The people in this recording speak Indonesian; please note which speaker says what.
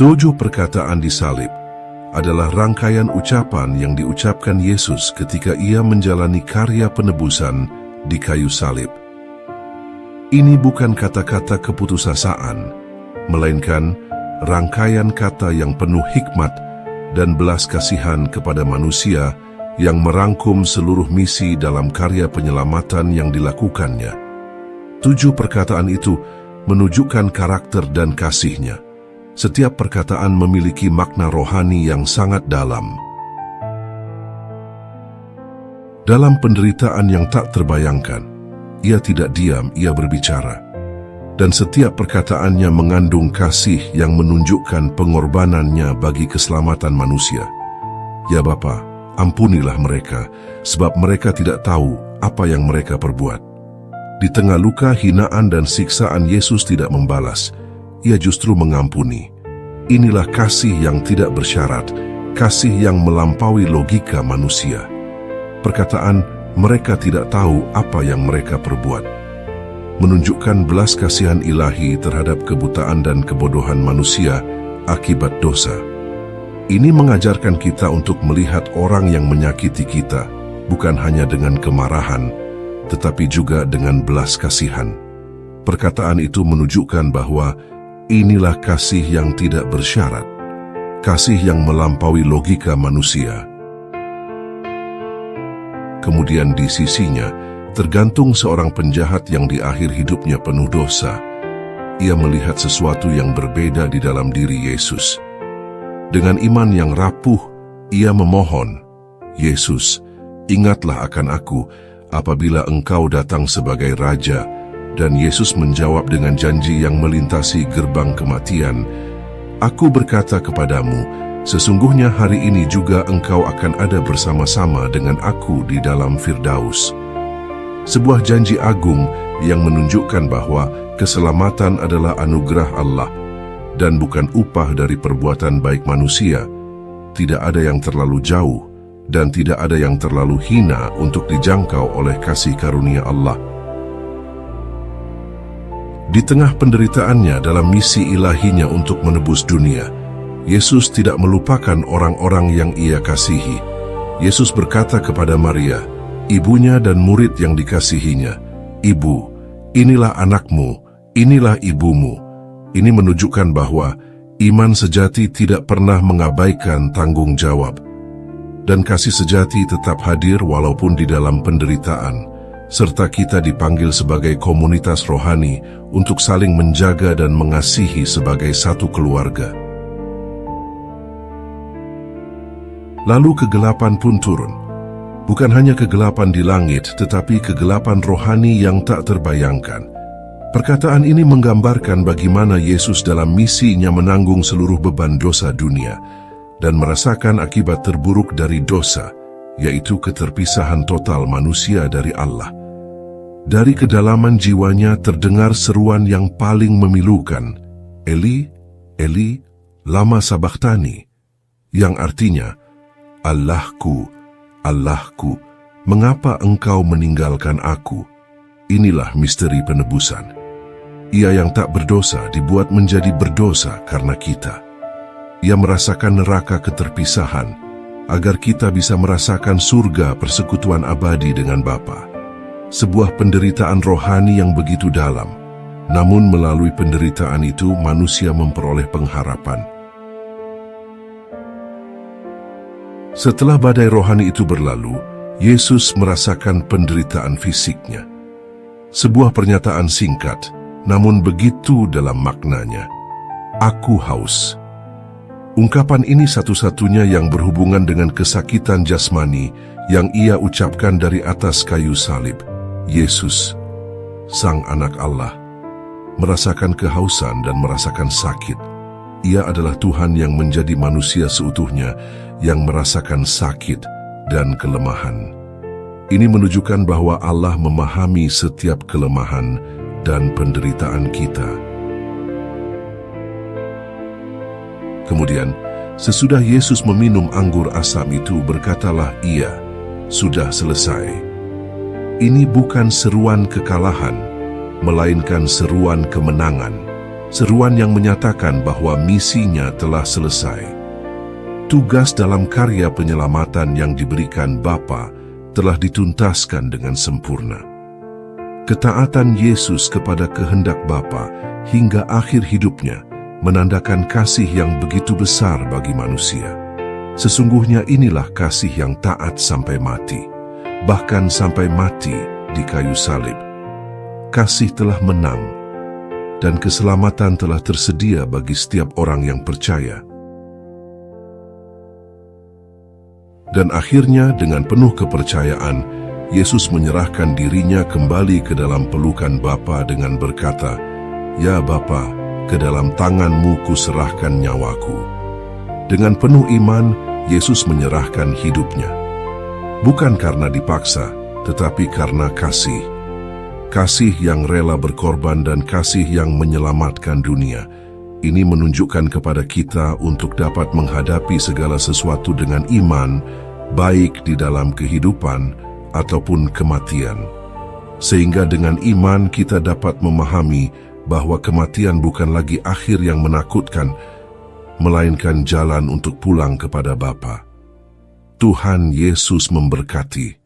Speaker 1: 7 perkataan di salib adalah rangkaian ucapan yang diucapkan Yesus ketika ia menjalani karya penebusan di kayu salib. Ini bukan kata-kata keputusasaan, melainkan rangkaian kata yang penuh hikmat dan belas kasihan kepada manusia yang merangkum seluruh misi dalam karya penyelamatan yang dilakukannya. 7 perkataan itu menunjukkan karakter dan kasihnya. Setiap perkataan memiliki makna rohani yang sangat dalam. Dalam penderitaan yang tak terbayangkan, ia tidak diam, ia berbicara. Dan setiap perkataannya mengandung kasih yang menunjukkan pengorbanannya bagi keselamatan manusia. Ya Bapa, ampunilah mereka, sebab mereka tidak tahu apa yang mereka perbuat. Di tengah luka, hinaan, dan siksaan, Yesus tidak membalas. Ia justru mengampuni. Inilah kasih yang tidak bersyarat, kasih yang melampaui logika manusia. Perkataan, mereka tidak tahu apa yang mereka perbuat, menunjukkan belas kasihan ilahi terhadap kebutaan dan kebodohan manusia akibat dosa. Ini mengajarkan kita untuk melihat orang yang menyakiti kita, bukan hanya dengan kemarahan, tetapi juga dengan belas kasihan. Perkataan itu menunjukkan bahwa inilah kasih yang tidak bersyarat, kasih yang melampaui logika manusia. Kemudian di sisinya, tergantung seorang penjahat yang di akhir hidupnya penuh dosa. Ia melihat sesuatu yang berbeda di dalam diri Yesus. Dengan iman yang rapuh, ia memohon, "Yesus, ingatlah akan aku apabila Engkau datang sebagai Raja." Dan Yesus menjawab dengan janji yang melintasi gerbang kematian, "Aku berkata kepadamu, sesungguhnya hari ini juga engkau akan ada bersama-sama dengan aku di dalam Firdaus." Sebuah janji agung yang menunjukkan bahwa keselamatan adalah anugerah Allah dan bukan upah dari perbuatan baik manusia. Tidak ada yang terlalu jauh dan tidak ada yang terlalu hina untuk dijangkau oleh kasih karunia Allah. Di tengah penderitaannya dalam misi ilahinya untuk menebus dunia, Yesus tidak melupakan orang-orang yang ia kasihi. Yesus berkata kepada Maria, ibunya dan murid yang dikasihinya, "Ibu, inilah anakmu, inilah ibumu." Ini menunjukkan bahwa iman sejati tidak pernah mengabaikan tanggung jawab. Dan kasih sejati tetap hadir walaupun di dalam penderitaan, serta kita dipanggil sebagai komunitas rohani untuk saling menjaga dan mengasihi sebagai satu keluarga. Lalu kegelapan pun turun. Bukan hanya kegelapan di langit, tetapi kegelapan rohani yang tak terbayangkan. Perkataan ini menggambarkan bagaimana Yesus dalam misinya menanggung seluruh beban dosa dunia dan merasakan akibat terburuk dari dosa, yaitu keterpisahan total manusia dari Allah. Dari kedalaman jiwanya terdengar seruan yang paling memilukan, "Eli, Eli, lama sabachthani," yang artinya, "Allahku, Allahku, mengapa engkau meninggalkan aku?" Inilah misteri penebusan. Ia yang tak berdosa dibuat menjadi berdosa karena kita. Ia merasakan neraka keterpisahan, agar kita bisa merasakan surga persekutuan abadi dengan Bapa. Sebuah penderitaan rohani yang begitu dalam, namun melalui penderitaan itu manusia memperoleh pengharapan. Setelah badai rohani itu berlalu, Yesus merasakan penderitaan fisiknya. Sebuah pernyataan singkat, namun begitu dalam maknanya. "Aku haus." Ungkapan ini satu-satunya yang berhubungan dengan kesakitan jasmani yang ia ucapkan dari atas kayu salib. Yesus, Sang Anak Allah, merasakan kehausan dan merasakan sakit. Ia adalah Tuhan yang menjadi manusia seutuhnya, yang merasakan sakit dan kelemahan. Ini menunjukkan bahwa Allah memahami setiap kelemahan dan penderitaan kita. Kemudian, sesudah Yesus meminum anggur asam itu, berkatalah Ia, "Sudah selesai." Ini bukan seruan kekalahan, melainkan seruan kemenangan. seruan yang menyatakan bahwa misinya telah selesai. Tugas dalam karya penyelamatan yang diberikan Bapa telah dituntaskan dengan sempurna. Ketaatan Yesus kepada kehendak Bapa hingga akhir hidupnya menandakan kasih yang begitu besar bagi manusia. Sesungguhnya inilah kasih yang taat sampai mati, bahkan sampai mati di kayu salib. Kasih telah menang, dan keselamatan telah tersedia bagi setiap orang yang percaya. Dan akhirnya dengan penuh kepercayaan, Yesus menyerahkan dirinya kembali ke dalam pelukan Bapa dengan berkata, "Ya Bapa, ke dalam tangan-Mu kuserahkan nyawaku." Dengan penuh iman, Yesus menyerahkan hidupnya. Bukan karena dipaksa, tetapi karena kasih. Kasih yang rela berkorban dan kasih yang menyelamatkan dunia. Ini menunjukkan kepada kita untuk dapat menghadapi segala sesuatu dengan iman, baik di dalam kehidupan ataupun kematian. Sehingga dengan iman kita dapat memahami bahwa kematian bukan lagi akhir yang menakutkan, melainkan jalan untuk pulang kepada Bapa. Tuhan Yesus memberkati.